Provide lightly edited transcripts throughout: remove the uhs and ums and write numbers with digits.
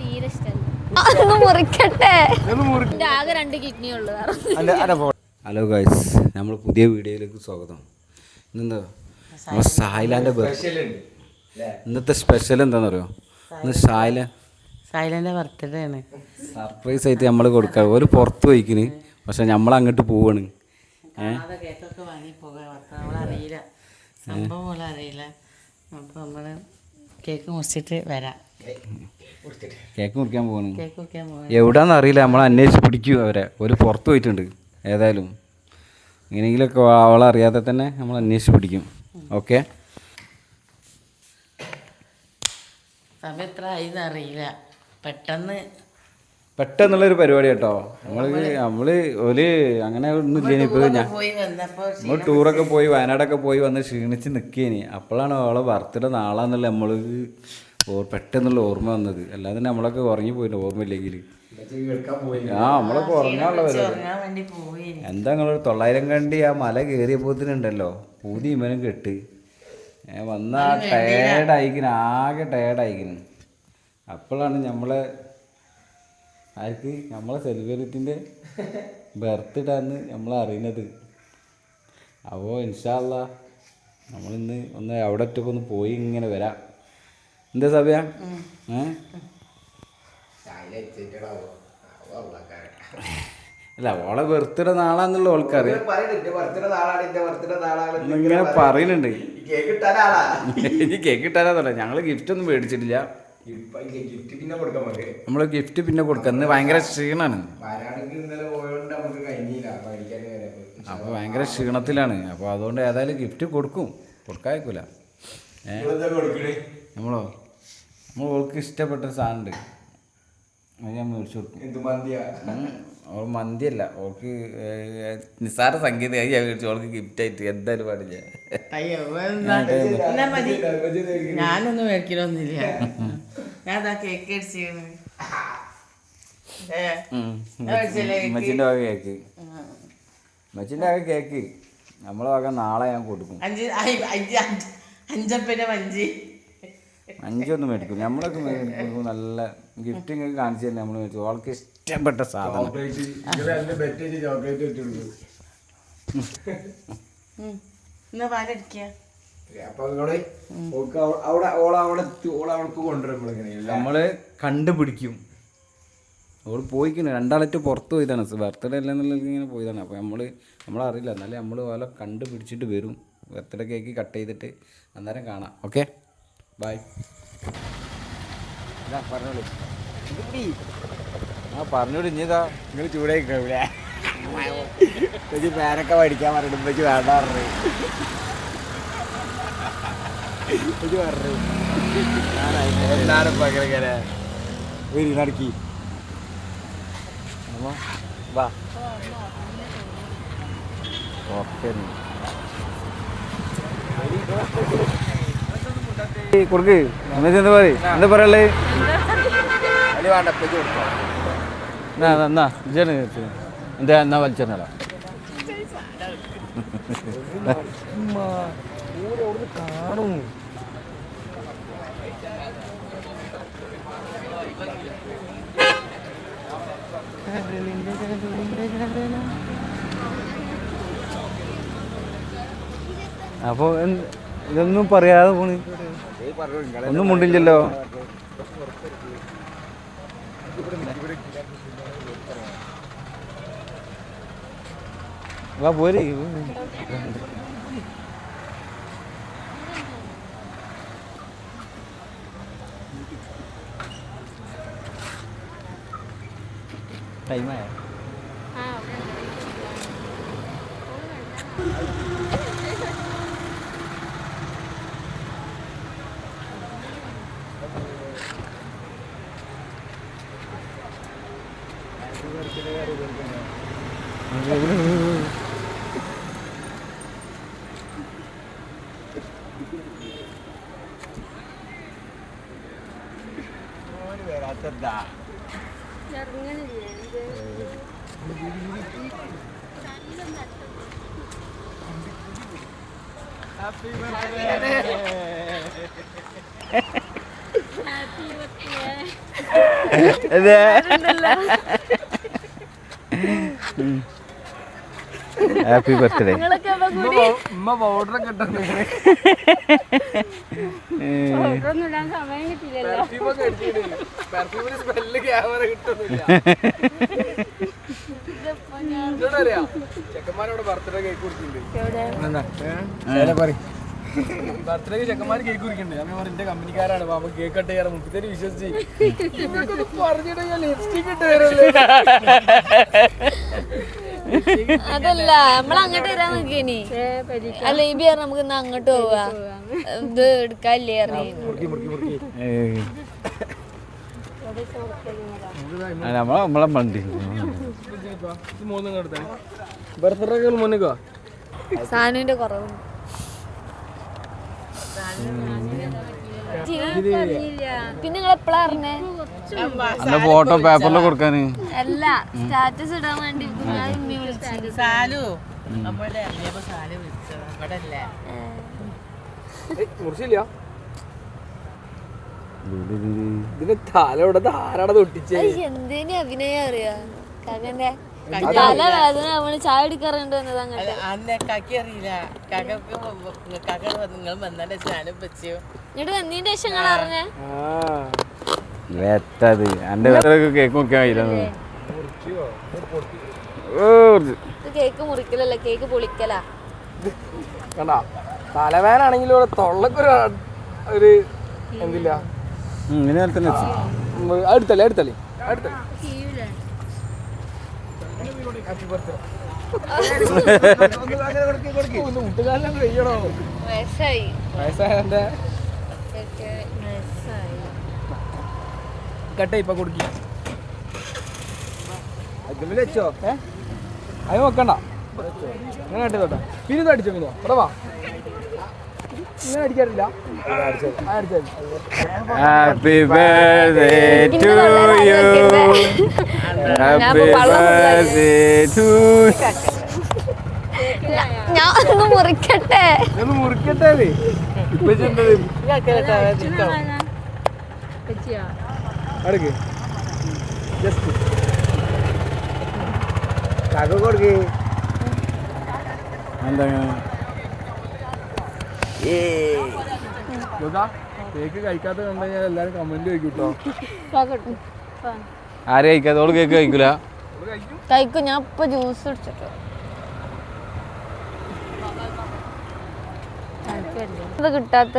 തീരെ ഇഷ്ടമല്ല. മുറിക്കട്ടെ. ആകെ 2 കിഡ്നി ഉള്ളു. ഹലോ ഗൈസ്, നമ്മൾ പുതിയ വീഡിയോയിലേക്ക് സ്വാഗതം. ഇന്നെന്താ നമ്മൾ സായിലാൻ്റെ ഇന്നത്തെ സ്പെഷ്യൽ എന്താണെന്ന് അറിയോ? ഇന്ന് സായിലാൻ്റെ ബർത്ത്ഡേ ആണ്. സർപ്രൈസ് ആയിട്ട് നമ്മൾ കൊടുക്കുക. ഒരു പുറത്ത് പോയിക്കിന്, പക്ഷെ നമ്മൾ അങ്ങോട്ട് പോവാണ്. കേക്കൊക്കെ വാങ്ങി പോകാൻ നമ്മളറിയില്ല, സംഭവം പോലെ അറിയില്ല. അപ്പോൾ നമ്മൾ കേക്ക് മുറിച്ചിട്ട് വരാം. കേക്ക് മുറിക്കാൻ പോവാണ്. എവിടാന്ന് അറിയില്ല, നമ്മൾ അന്വേഷിച്ച് പിടിക്കും അവരെ. ഒരു പുറത്ത് പോയിട്ടുണ്ട്. ഏതായാലും എങ്ങനെയെങ്കിലുമൊക്കെ അവളെ അറിയാതെ തന്നെ നമ്മൾ അന്വേഷിച്ച് പിടിക്കും. ഓക്കെ, സമയം എത്ര ആയിന്ന് അറിയില്ല. പെട്ടെന്നുള്ളൊരു പരിപാടി കേട്ടോ. നമ്മള് ഒരു അങ്ങനെ ഒന്നും ഇല്ല. ഇപ്പോൾ നമ്മൾ ടൂറൊക്കെ പോയി വയനാടൊക്കെ പോയി വന്ന് ക്ഷീണിച്ച് നിൽക്കേനി. അപ്പോഴാണ് അവളെ ബർത്ത്ഡേ നാളാന്നുള്ള നമ്മൾ പെട്ടെന്നുള്ള ഓർമ്മ വന്നത്. അല്ലാതെ തന്നെ നമ്മളൊക്കെ ഉറങ്ങിപ്പോയില്ല, ഓർമ്മയില്ലെങ്കിൽ. നമ്മളൊക്കെ ഉറങ്ങാനുള്ള പരിപാടി. എന്താ നിങ്ങൾ 900 കണ്ടി ആ മല കയറിയപ്പോത്തിനുണ്ടല്ലോ പൂതി ഇമനും കെട്ട് വന്ന ടയേർഡായിക്കിന്, ആകെ ടയേർഡായിക്കിന്. അപ്പോഴാണ് നമ്മളെ സെലിബ്രിറ്റിൻ്റെ ബർത്ത്ഡേ എന്ന് നമ്മൾ അറിയുന്നത്. അപ്പോൾ ഇൻഷാ അല്ലാ നമ്മളിന്ന് ഒന്ന് അവിടെ ഒറ്റയ്ക്ക് ഒന്ന് പോയി ഇങ്ങനെ വരാം. എന്താ സഭ്യ? അല്ല, ഓളെ ബർത്ത്ഡേ നാളാന്നുള്ള ഓൾക്കറിയാം. ഇങ്ങനെ പറയുന്നുണ്ട്. ഇനി കേക്ക് കിട്ടാനാന്നല്ല, ഞങ്ങൾ ഗിഫ്റ്റ് ഒന്നും മേടിച്ചിട്ടില്ല. നമ്മള് ഗിഫ്റ്റ് പിന്നെ കൊടുക്കാം. ഇന്ന് ഭയങ്കര ക്ഷീണാണ്. അപ്പൊ ഭയങ്കര ക്ഷീണത്തിലാണ്. അപ്പൊ അതുകൊണ്ട് ഏതായാലും ഗിഫ്റ്റ് കൊടുക്കാതിരിക്കൂല. നമ്മൾ ഓൾക്ക് ഇഷ്ടപ്പെട്ട സാധനമുണ്ട്, അത് ഞാൻ മേടിച്ചു കൊടുക്കും. ഓൾ മന്തിയല്ല, ഓൾക്ക് നിസ്സാര സംഗീതം ഞാൻ മേടിച്ചു. ഓൾക്ക് ഗിഫ്റ്റായിട്ട് എന്തായാലും പാടില്ല. ഞാനൊന്നും മേടിക്കലൊന്നുമില്ല. ഞാൻ കേക്ക് മച്ചിൻ്റെ വക കേക്ക്, മച്ചിൻ്റെ വക കേക്ക് നമ്മളെ വക നാളെ ഞാൻ കൊടുക്കും. 5 മേടിക്കും. നമ്മളൊക്കെ മേടിക്കും. നല്ല ഗിഫ്റ്റ് ഇങ്ങനെ കാണിച്ചു തന്നെ നമ്മൾ മേടിച്ചു. അവൾക്ക് ഇഷ്ടപ്പെട്ട സാധനം. നമ്മള് കണ്ടുപിടിക്കും. അവൾ പോയിക്കുന്നു, 2 ആളായിട്ട് പുറത്ത് പോയതാണ്. ബർത്ത്ഡേ അല്ലെന്നുള്ളത് ഇങ്ങനെ പോയതാണ്. അപ്പോൾ നമ്മളറിയില്ല. എന്നാലും നമ്മൾ ഓലെ കണ്ടുപിടിച്ചിട്ട് വരും. ബർത്ത്ഡേ കേക്ക് കട്ട് ചെയ്തിട്ട് അന്നേരം കാണാം. Okay, bye. പറഞ്ഞോളൂ. പറഞ്ഞോളൂ. ഇനിതാ നിങ്ങൾ ചൂടായി കഴിയൂലേ? ഒരു പേരൊക്കെ പഠിക്കാൻ പറഞ്ഞിട്ട് വേണ്ട പറഞ്ഞു. എല്ലാരും പകരക്കാരെ നടക്കി വാ. ഓക്കെ, കൊടുക്ക്. എന്താ പറയല്ലേ? എന്നാ വലിച്ചെന്നല്ല കാണും. അപ്പൊ ഇതൊന്നും പറയാതെ പോണ്, ഒന്നും മുണ്ടില്ലല്ലോ. വാ പോര്. ടൈമായ വരാത്തതാ. Happy birthday. Happy birthday. Happy birthday. ചെക്കന്മാരോട് ബർത്ത്ഡേ കേക്ക് ബർത്ത്ഡേക്ക് ചെക്കന്മാർ കേക്ക് കുറിക്കണ്ടേ? ഞാൻ പറഞ്ഞു എന്റെ കമ്പനിക്കാരാണ് അപ്പൊ കേക്ക് കട്ട് ചെയ്യാറ് മുപ്പത്തേര് വിശ്വസിച്ച് പറഞ്ഞിട്ട് ഞാൻ ലിപ്സ്റ്റിക് ഇട്ട് തരല്ലേ. അതല്ല നമ്മളങ്ങോട്ട് വരാൻ നോക്കിയനി അല്ല ഈ ബിയർ നമുക്ക് ഇന്ന് അങ്ങോട്ട് പോവാ ഇത് എടുക്കാല്ലേ നമ്മളെ വണ്ടി ബർത്ത്ഡേ മുന്നിക്കോ സാനുവിന്റെ കുറവുണ്ട്. പിന്നെ നിങ്ങൾ എപ്പോഴാ അറിഞ്ഞേ? ഫോട്ടോ പേപ്പറിൽ കൊടുക്കാന് അല്ല സ്റ്റാറ്റസ് ഇടാൻ വേണ്ടി സാലു നമ്മുടെ സാലു വിളിച്ചത് ഇവിടെ അല്ലേ മുറിച്ചില്ല ഇതിന് തല ഇവിടെ ധാരാളം തൊട്ടിച്ചേ. എന്തേലും അഭിനയം അറിയാ കകന്റെ തല വേദന അവന് ചായ എടുക്കാറുണ്ട് വന്നത് അങ്ങോട്ട്. അന്നെ കക്കി അറിയില്ല കക നിങ്ങൾ വന്നതിന്റെ ഞാനും വെച്ചു ഇങ്ങോട്ട് വന്നതിന്റെ ശേഷം നിങ്ങൾ അറിഞ്ഞേ? വെത്തത് എന്റെ കേക്ക് മുറിക്കാൻ കഴിയില്ല. കേക്ക് മുറിക്കലല്ല കേക്ക് പൊളിക്കലാ. കണ്ടാ തലവേനാണെങ്കിലും ഇവിടെ തൊള്ളക്കൊരു ഒരു എന്തില്ല ഇങ്ങനെ തന്നെ അടുത്തല്ലേ അടുത്തല്ലേ അടുത്തല്ലേ കട്ടെ ഇപ്പൊ കൊടുക്കി വെച്ചോ. അത് വെക്കണ്ട അങ്ങനെ കട്ടതോട്ടെ. പിന്നെ ഇത് അടിച്ചോ പിന്നെ ഇവിടെ വാ. ഇങ്ങനെ അടിക്കാറില്ല. Happy birthday to you. Happy birthday to. ഞാൻ ഒന്ന് മുറിക്കട്ടെ. ഒന്ന് മുറിക്കട്ടെ. അടുക്ക് ജസ്റ്റ് കാക്ക കൊടുക്ക്. എന്താ കേക്ക് കഴിക്കാത്ത കണ്ടു കഴിഞ്ഞാൽ എല്ലാരും കമന്റ് ചോദിക്കും കേട്ടോ. ആര് കഴിക്കാത്ത? ഓള് കേക്ക് കഴിക്കൂല. കഴിക്കും. ഞാൻ ഇപ്പൊ ജ്യൂസ് കുടിച്ചിട്ട് ഇത് കിട്ടാത്ത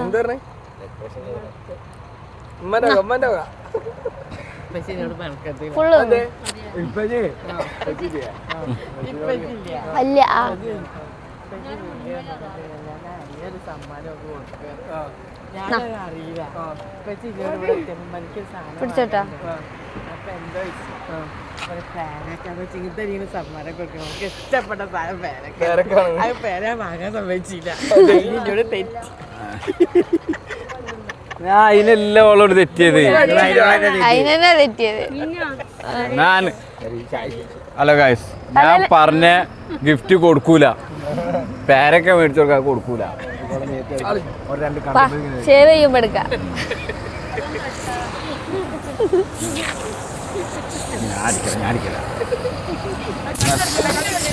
എന്താ പറഞ്ഞേ? ഉമ്മന്റെ ഫുള്ള് അല്ല പിടിച്ചോട്ടാ. സമ്മാനം കൊടുക്കണം. നമുക്ക് ഇഷ്ടപ്പെട്ട സാധനം അത് പേര വാങ്ങാൻ സമ്മതിച്ചില്ല. ഞാൻ അതിനെല്ലാം ഓളോട് തെറ്റിയത്. അതിനെന്നാ തെറ്റിയത്? ഞാൻ ഹലോ ഗായ്സ്, ഞാൻ പറഞ്ഞ ഗിഫ്റ്റ് കൊടുക്കൂല. പേരൊക്കെ മേടിച്ചു കൊടുക്കാൻ കൊടുക്കൂല. ഷേവ് ചെയ്യുമ്പോ എടുക്കാം.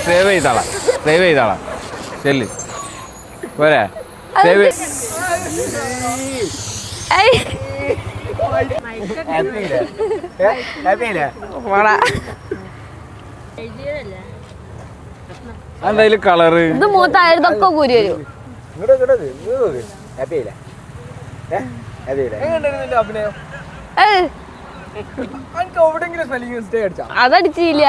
സേവ് ചെയ്താളാ ചെല്ല് പോരെ. സേവ് എന്തായാലും കളറ് ഇത് മൂത്തായതൊക്കെ കൂരി വരും. അഭിനയം അതടിച്ചില്ല.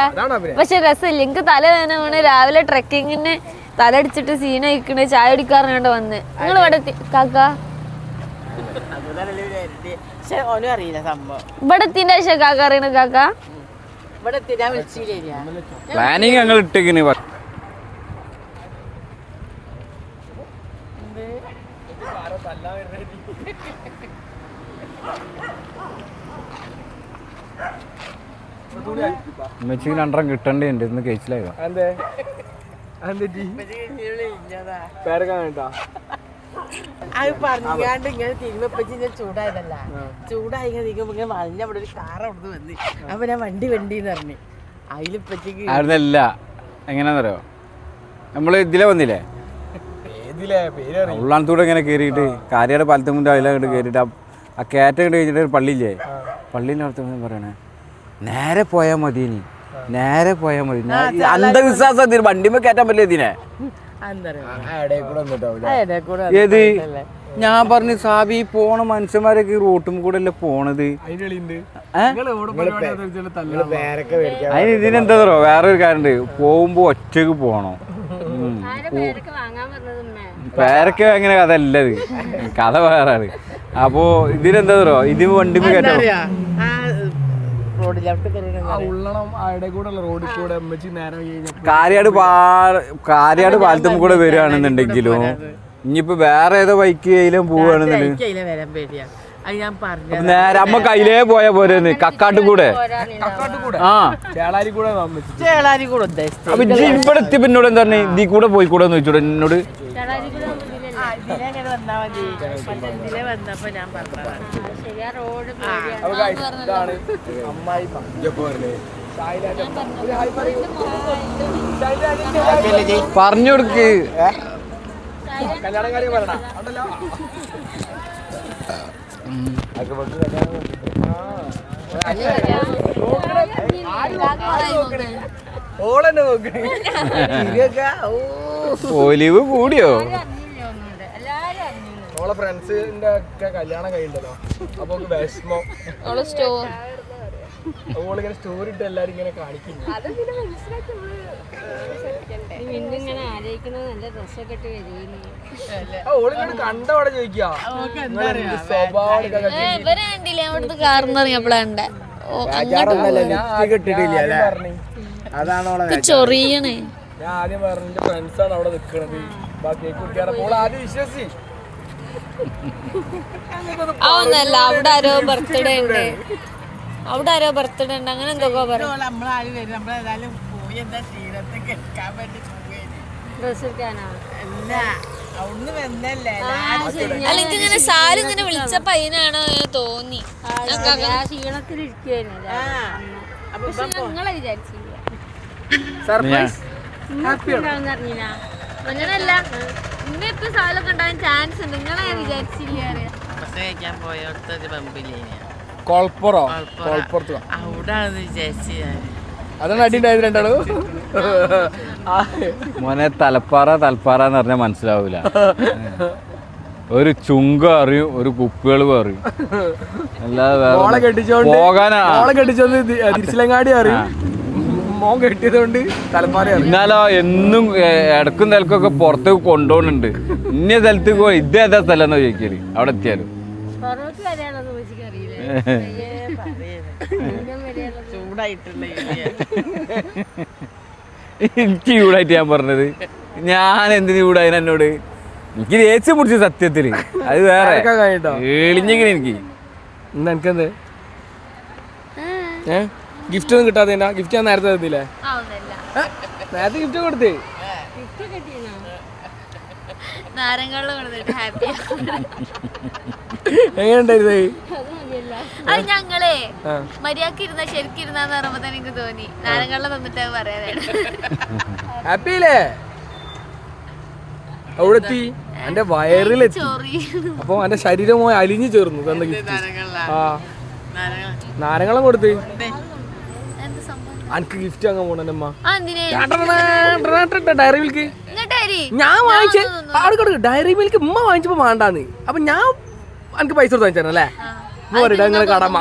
പക്ഷെ രസമില്ല. എനിക്ക് തലവേദന വീണ് രാവിലെ ട്രെക്കിങ്ങിന് തല അടിച്ചിട്ട് സീന അയക്കണേ ചായ അടിക്കാറുണ്ട് വന്ന്. നിങ്ങൾ ഇവിടെ കാക്ക ഓനും അറിയില്ല സംഭവം. ഇവിടെ എത്തിന്റെ ശേഷം കാക്ക അറിയണ കാക്ക ഇവിടെ എത്തിയാ വിളിച്ചില്ല. പ്ലാനിങ് ഞങ്ങൾ ഇട്ടിങ്ങനെ ഉമ്മച്ചിക്ക് രണ്ടെണ്ണം കിട്ടണ്ടേണ്ട് ഇന്ന് കഴിച്ചിലായോ? അത് പറഞ്ഞാണ്ട് ഇങ്ങനെ തിരുമ്പപ്പച്ചി ഞാൻ ചൂടായതല്ല. ചൂടായി ഇങ്ങനെ വളഞ്ഞ അവിടെ ഒരു കാർ അവിടുന്ന് വന്ന്. അപ്പൊ ഞാൻ വണ്ടിന്ന് പറഞ്ഞു. അതിലിപ്പച്ചക്ക് അവിടുന്നല്ല എങ്ങനെയാണെന്നറിയോ, നമ്മള് ഇതിലെ വന്നില്ലേ ഉള്ളാണത്തൂടെ ഇങ്ങനെ കയറിയിട്ട് കാര്യയുടെ പാലത്തുമുണ്ട് അതിലങ്ങോട്ട് കയറിയിട്ട് ആ കയറ്റം ഇങ്ങോട്ട് കഴിഞ്ഞിട്ട് ഒരു പള്ളിയില്ലേ, പള്ളീൻ്റെ അടുത്ത് പറയണേ നേരെ പോയാൽ മതി, ഇനി നേരെ പോയാൽ മതി. അന്ധവിശ്വാസം വണ്ടിമേ കയറ്റാൻ പറ്റില്ല ഇതിനെ. ഏത് ഞാൻ പറഞ്ഞു സാബി പോണ മനുഷ്യന്മാരൊക്കെ ഈ റോട്ടും കൂടെ അല്ലേ പോണത്. അതിന് ഇതിനെന്താ പറയുക, വേറൊരു കാര്യമുണ്ട്, പോകുമ്പോ ഒറ്റക്ക് പോണോ. പേരൊക്കെ എങ്ങനെ കഥ അല്ലത്, കഥ വേറാണ്. അപ്പോ ഇതിനെന്താ പറയുക, ഇതിന് വണ്ടിമേ കയറ്റാ കാര്യാട് പാലത്തും കൂടെ വരികയാണെന്നുണ്ടെങ്കിലും ഇനിയിപ്പോ വേറെ ഏതോ ബൈക്ക് കയ്യിലും പോവുകയാണെന്നുണ്ടെങ്കിൽ നേരെ അമ്മ കയ്യിലേ പോയാ പോരെന്ന് കക്കാട്ട് കൂടെ. ആ അപ്പൊ ഇവിടെ എത്തി പിന്നോട് എന്താ പറഞ്ഞ ഇതീ കൂടെ പോയിക്കൂടെ എന്ന് ചോദിച്ചോടെ എന്നോട്. പറഞ്ഞു കൊടുക്ക്. ഒലിവ് കൂടിയോ? ഓളെ ഫ്രണ്ട്സിന്റെ ഒക്കെ കല്യാണം കഴിയുണ്ടല്ലോ, അപ്പൊ വിഷമം. ഓളിങ്ങനെ സ്റ്റോറി ഇട്ട് എല്ലാരും ഇങ്ങനെ കാണിക്കുന്നു. ഓളിങ്ങനെ കണ്ടവിടെ ചോദിക്കാ ചൊറിയണേ. ഞാൻ ആദ്യം പറഞ്ഞു എന്റെ ഫ്രണ്ട്സാണ് അവിടെ നിക്കണത്, കേക്ക് കുടിക്കാറ്. ഓൾ ആദ്യം വിശ്വസി. അതൊന്നല്ല, അവിടെ ആരോ ബർത്ത്ഡേ ഉണ്ട്, അവിടെ ആരോ ബർത്ത്ഡേ ഉണ്ട്, അങ്ങനെ എന്തൊക്കെ പറയും. അല്ലെങ്കിൽ ഇങ്ങനെ സാരി ഇങ്ങനെ വിളിച്ചപ്പോ അതിനാണോ തോന്നി. നിങ്ങളെ വിചാരിച്ചില്ല അങ്ങനല്ല, ഇന്നിപ്പോ സാലൊക്കെ ഉണ്ടാകാൻ ചാൻസ് ഉണ്ട്. നിങ്ങളെ വിചാരിച്ചില്ല അതാണ് അടി ഉണ്ടായത് രണ്ടാളും. മോനെ തലപ്പാറ തലപ്പാറ എന്ന് പറഞ്ഞാൽ മനസ്സിലാവൂല. ഒരു ചുങ്ക അറിയും, ഒരു കുപ്പികൾ അറിയും, അല്ലാതെ കെട്ടിച്ചോണ്ട് തിരിച്ചിലങ്ങാടി അറിയും. മോൻ കെട്ടിയതുകൊണ്ട് തലപ്പാറ. എന്നാലോ എന്നും ഇടക്കും തലക്കൊക്കെ പുറത്തേക്ക് കൊണ്ടുപോകുന്നുണ്ട്. ഇന്ന സ്ഥലത്ത് പോയി ഇതേതാ സ്ഥലം എന്നാ ചോദിക്കല് അവിടെ എത്തിയാലും. എനിക്ക് ചൂടായിട്ട് ഞാൻ പറഞ്ഞത്, ഞാൻ എന്തിനു ചൂടായി എന്നോട്. എനിക്ക് ദേഷ്യം പിടിച്ച സത്യത്തില്, അത് വേറെ എളിഞ്ഞെങ്ങനെ എനിക്ക്. എനിക്കെന്ത് ഗിഫ്റ്റ് ഒന്നും കിട്ടാതെ ഗിഫ്റ്റ് ഞാൻ നേരത്തെ തന്നില്ലേ? നേരത്തെ ഗിഫ്റ്റ് കൊടുത്തേ. എങ്ങനെയുണ്ടായിരുന്നേ? അത് ഞങ്ങളെ മര്യാദക്ക് ഇരുന്ന ശരിക്കും ഇരുന്നാന്ന് പറയുമ്പോ തന്നെ എനിക്ക് തോന്നി നാരങ്ങ തന്നിട്ട് പറയാനാണ്. ഹാപ്പിയില്ലേ? അവിടെ എത്തി, എന്റെ വയറിലെത്തി. അപ്പൊ എന്റെ ശരീരം പോയി അലിഞ്ഞു ചേർന്നു തന്ന ഗിഫ്റ്റ്. ആ നാരങ്ങളും കൊടുത്ത് എനിക്ക് ഗിഫ്റ്റ് വാങ്ങാൻ പോണമ്മ. ഡയറി മിൽക്ക് ഞാൻ വാങ്ങിച്ചേ ഡയറി മിൽക്ക് ഉമ്മ വാങ്ങിച്ചപ്പോ വേണ്ടാന്ന്. അപ്പൊ ഞാൻ എനിക്ക് പൈസ കൊടുത്ത് വാങ്ങിച്ചല്ലേ നിങ്ങള് കടമ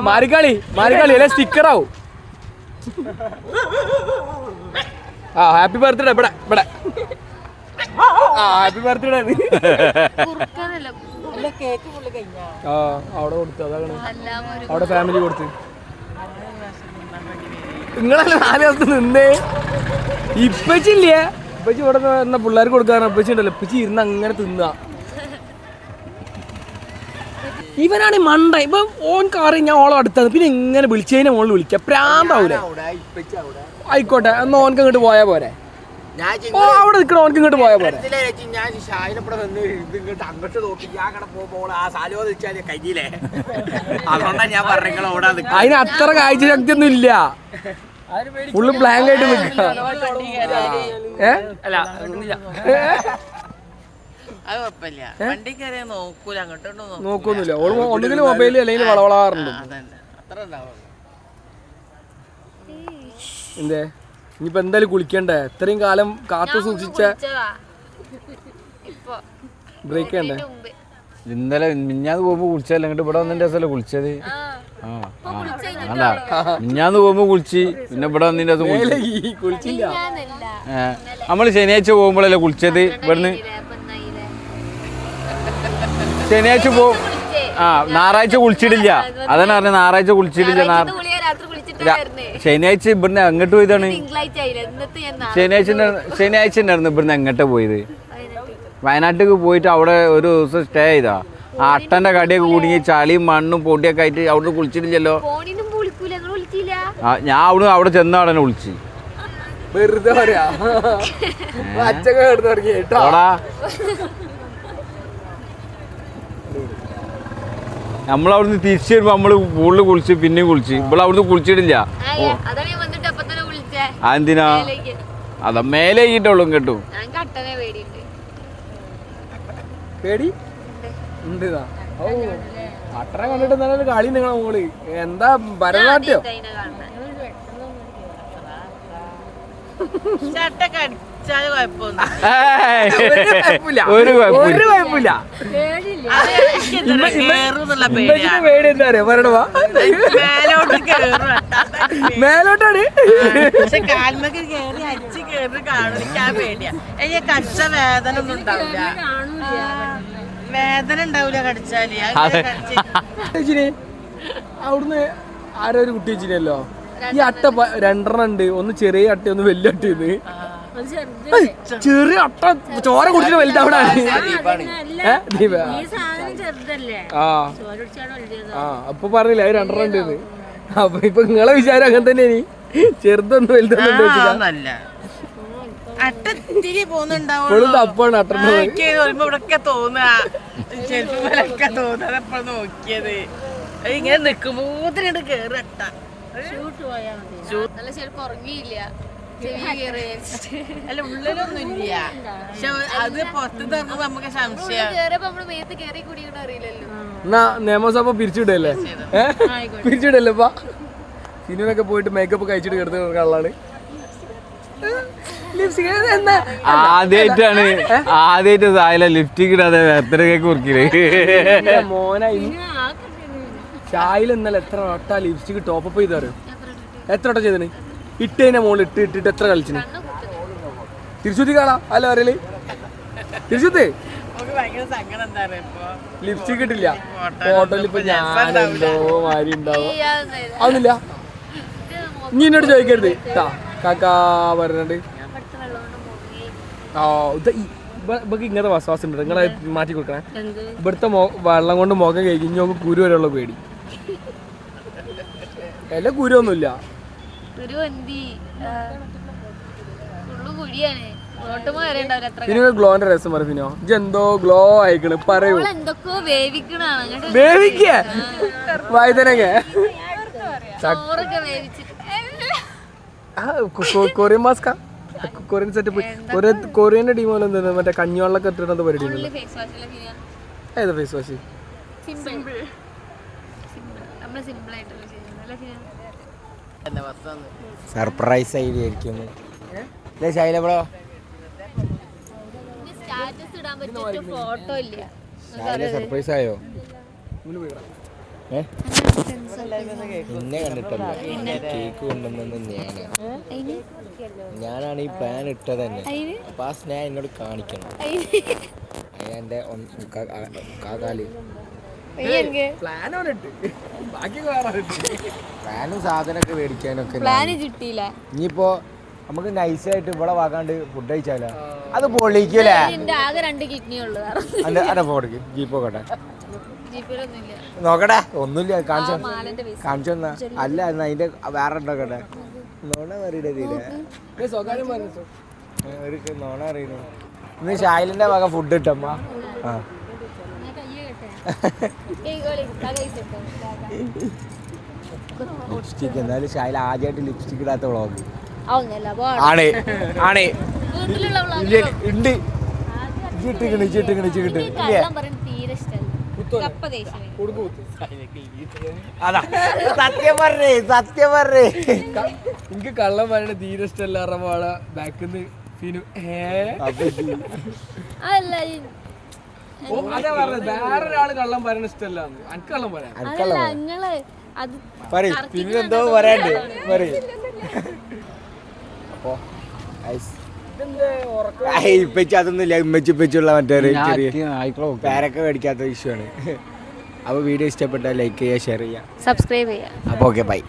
മാറിക്കാളി അല്ലെ സ്റ്റിക്കറാവും. ആ ഹാപ്പി ബർത്ത്ഡേ ഇവിടെ ഇവിടെ. ആ ഹാപ്പി ബർത്ത്ഡേ. ആ അവിടെ കൊടുത്തു, അതാണ് അവിടെ ഫാമിലി കൊടുത്ത്. നിങ്ങളല്ലേ 4 ദിവസം നിന്നേ. ഇപ്പച്ചില്ലേ, ഇപ്പച്ചി ഇവിടെ എന്നാ പിള്ളേർക്ക് കൊടുക്കാറ്. ഇപ്പച്ചി ഉണ്ടല്ലോ, ഇപ്പച്ചി ഇരുന്ന് അങ്ങനെ തിന്നാ. ഇവനാണ് മണ്ട. ഇപ്പൊ ഓൻ കാറി ഞാൻ ഓളം അടുത്താണ്, പിന്നെ എങ്ങനെ വിളിച്ചതിനെ മോളിൽ വിളിക്കാം, പ്രാന്താവൂലേ? ആയിക്കോട്ടെ എന്നാ ഓനക്ക് അങ്ങോട്ട് പോയാ പോരെ. ഓ അവിടെ നിൽക്കണം, ഓനക്ക് ഇങ്ങോട്ട് പോയാൽ പോലെ. ഞാൻ ഷായിനെപ്പടെ വന്ന് ഇങ്ങോട്ട് അങ്ങോട്ട് നോക്കി ഞാൻ അങ്ങനെ പോകുമ്പോൾ ആ സാലോ വെച്ചാൽ കഴിഞ്ഞില്ലേ, അതുകൊണ്ടാണ് ഞാൻ പറഞ്ഞ ഓടാ. അതിന് അത്ര കാഴ്ച ശക്തി ഒന്നും ഇല്ല, ഫുള്ള് ബ്ലാങ്ക് ആയിട്ട് നിൽക്കുക. അല്ല അത് കുഴപ്പമില്ല, വണ്ടി കയറിയാ നോക്കൂല, അങ്ങോട്ടോട്ട് നോക്കൊന്നുമില്ല. ഒന്നുകിൽ മൊബൈലിൽ അല്ലെങ്കിൽ വളവളാറുണ്ട്. അതന്നെ അത്ര ഉണ്ടാവുള്ളൂ. എന്തേ ഇനിയിപ്പോ എന്തായാലും കുളിക്കണ്ടേ? ഇത്രയും കാലം കാത്തു സൂക്ഷിച്ച ബ്രേക്ക് ചെയ്യണ്ടേ? ഇന്നലെ മിഞ്ഞാന്ന് പോകുമ്പോ കുളിച്ചല്ലേ, ഇങ്ങോട്ട് ഇവിടെ വന്നിട്ട് രസമല്ലേ കുളിച്ചത്. അല്ല മിഞ്ഞാന്ന് പോകുമ്പോ കുളിച്ച്, പിന്നെ ഇവിടെ വന്നിട്ട് അത് കുളിച്ചില്ല. നമ്മള് ശനിയാഴ്ച പോകുമ്പോഴല്ലേ കുളിച്ചത് ഇവിടുന്ന്. ശനിയാഴ്ച പോകും, ഞായറാഴ്ച കുളിച്ചിട്ടില്ല. അതന്നെ പറഞ്ഞ ഞായറാഴ്ച കുളിച്ചിട്ടില്ല. ശനിയാഴ്ച ഇവിടുന്ന് അങ്ങോട്ട് പോയതാണ്. ശനിയാഴ്ച ഉണ്ടായിരുന്നു ഇവിടുന്ന് എങ്ങോട്ടാ പോയത്. വയനാട്ടിലേക്ക് പോയിട്ട് അവിടെ ഒരു ദിവസം സ്റ്റേ ചെയ്താ. ആ അട്ടന്റെ കടിയൊക്കെ കുടുങ്ങി ചളിയും മണ്ണും പൊടിയൊക്കെ ആയിട്ട് അവിടെ കുളിച്ചിട്ടില്ലല്ലോ. ഞാൻ അവിടെ ചെന്ന അവിടെ വിളിച്ച് വെറുതെ പറയാ അച്ഛൻ എടുത്ത് തുടങ്ങി കേട്ടോ. നമ്മളവിടുന്ന് തിരിച്ചു വരുമ്പോ നമ്മള് പൂളില് കുളിച്ച് പിന്നെയും കുളിച്ച്. ഇവിടെ അവിടുന്ന് കുളിച്ചിട്ടില്ല. അതെന്തിനാ? അതാ മേലെ ഈട്ടുള്ളൂ കേട്ടു. പേടി ഉണ്ട്. ഓ അട്ടനെ കണ്ടിട്ട് നല്ല കളി നിങ്ങളെ മോള്. എന്താ ഭരതനാട്യോ? ഒരു കുഴപ്പമില്ല. പേടി എന്താ പറയാ പറയണവാ, മേലോട്ടാണ്. പക്ഷെ കാൽമക്ക് കയറി അടിച്ച് കയറി കാണിക്കാൻ പേടിയാ. കടിച്ച വേദന ഒന്നും ഉണ്ടാവില്ല, വേദന ഉണ്ടാവില്ല കടിച്ചാല്. അവിടുന്ന് ആരോ ഒരു കുട്ടി വെച്ചില്ലല്ലോ, ഈ അട്ട രണ്ടെണ്ണം ഉണ്ട്. ഒന്ന് ചെറിയ അട്ട, ഒന്ന് വലിയ അട്ട. ചെറിയ അട്ട ചോര കുടിച്ചിട്ട് വലുതാവിടെ. അപ്പൊ പറഞ്ഞില്ല അത് രണ്ടെണ്ണം ഉണ്ട്. അപ്പൊ ഇപ്പൊ നിങ്ങളെ വിചാരം അങ്ങനെ തന്നെ. ഇനി ചെറുതൊന്നും വലുതൊന്നും അട്ടിരി പോകുന്നുണ്ടാവും. തപ്പാണ് അട്ട ഇവിടൊക്കെ തോന്നുക, ചെരുപ്പൊക്കെ തോന്നുക. എപ്പോഴും നോക്കിയത് ഇങ്ങനെ നിക്കുമ്പോത്തിനോട് കേറി അട്ട. അല്ല ഉള്ളിലൊന്നും ഇല്ല, പക്ഷെ അത് പുറത്ത് തുറക്കുമ്പോ നമുക്ക് സംശയം. എന്നാ നിയമസഭ പിരിച്ചുവിടല്ലേ? പിരിച്ചുവിടല്ലേ ഇപ്പൊ? സിനിമയൊക്കെ പോയിട്ട് മേക്കപ്പ് കഴിച്ചിട്ട് കിടന്ന് ആളാണ്. ആദ്യമായിട്ട് സായല ലിപ്സ്റ്റിക് ഇടാതെ എത്ര കേക്ക് കുറിക്കില്ലേ മോനെ. ഷായിൽ ഇന്നലെ എത്ര വട്ട ലിപ്സ്റ്റിക് ടോപ്പപ്പ് ചെയ്താറ്? എത്ര വട്ടം ചെയ്തണ്? ഇട്ടതിന്റെ മോളിൽ ഇട്ടിട്ട് എത്ര കളിച്ചിന്? തിരിച്ചുത്തി കാണാം അല്ല പറയല്. തിരിച്ചുത്ത് ലിപ്സ്റ്റിക് ഇട്ടില്ല ഫോട്ടോയിൽ. ഇപ്പൊ ഞാനെന്തോ മാതിരി ഉണ്ടാവും. അതൊന്നുമില്ല. ഇനി എന്നോട് ചോദിക്കരുത് കേട്ടാ കാക്കാ പറഞ്ഞിട്ട്. ഇവക്ക് ഇങ്ങനത്തെ വസ്വാസം ഉണ്ട്, നിങ്ങളെ മാറ്റി കൊടുക്കണേ. ഇവിടുത്തെ വെള്ളം കൊണ്ട് മുഖം കഴിക്കും, ഇനി നമുക്ക് കുരു വരെയുള്ള പേടി. എല്ലാ കുരുവൊന്നുമില്ല. പിന്നെ ഗ്ലോന്റെ രസം പറ. പിന്നെ എന്തോ ഗ്ലോ ആയിക്കണ് പറയൂ. വേവിക്ക വൈദ്യനക കൊറിയൻ മാസ്ക, കൊറിയൻ സെറ്റപ്പ്. കൊറിയന്റെ ടീം പോലെ എന്താ മറ്റേ കഞ്ഞിവെള്ളമൊക്കെ ഇട്ടിട്ട് പരിപാടി ഉണ്ടല്ലോ. ഏതാ ഫേസ് വാഷ്? സർപ്രൈസ് ആയിരിക്കും ശൈല ബ്രോ. സർപ്രൈസ് ആയോ? എന്നെ കണ്ടിട്ടല്ല, കേക്ക് കൊണ്ടുവന്നത് ഞാനാണ് ഈ പ്ലാൻ ഇട്ടത് തന്നെ. അപ്പൊ ആ സ്നേഹം എന്നോട് കാണിക്കണം. അതിനെന്റെ കാക്കാല് പ്ലാനും സാധനമൊക്കെ മേടിക്കാനൊക്കെ. ഇനിയിപ്പോ നമുക്ക് നൈസായിട്ട് ഇവിടെ വാങ്ങാണ്ട് ഫുഡ് കഴിച്ചാലോ? അത് പൊളിക്കൂലേ? അന്റെ ഫോട്ടോ ജീപ്പോക്കട്ടെ നോക്കട്ടെ. ഒന്നുമില്ല, കാണിച്ചു തന്നാ. അല്ല അതിന്റെ വേറെ ഉണ്ടോക്കട്ടെ. നോണ പറയടേ. ഒരു നോണ അറിയുന്നു. ഇന്ന് ഷായിലിന്റെ വക ഫുഡ് കിട്ടമ്മ. ആ ലിപ്സ്റ്റിക് എന്തായാലും ഷായിൽ ആദ്യമായിട്ട് ലിപ്സ്റ്റിക് ഇടാത്ത വ്ളോഗ് ആണ് ആണ് ഉണ്ട്. അതാ സത്യം പറഞ്ഞേ എനിക്ക് കള്ളം പറയണ തീരെ ഇഷ്ടമല്ല. ബാക്കിന്ന് ഫീനു അതാ പറഞ്ഞത്, വേറൊരാള് കള്ളം പറയണ ഇഷ്ടമല്ല. എനിക്ക് കള്ളം പറയാം. പിന്നെന്തോ പറയാണ്ട് പറയും. അപ്പോ ഇപ്പച്ചി അതൊന്നുമില്ല. ഇമ്മച്ചിപ്പച്ചുള്ള മറ്റേ പേരൊക്കെ മേടിക്കാത്ത ഇഷ്യൂ ആണ്. അപ്പോൾ വീഡിയോ ഇഷ്ടപ്പെട്ടാൽ ലൈക്ക് ചെയ്യുക, ഷെയർ ചെയ്യുക, സബ്സ്ക്രൈബ് ചെയ്യുക. അപ്പോൾ ഓക്കെ ബൈ.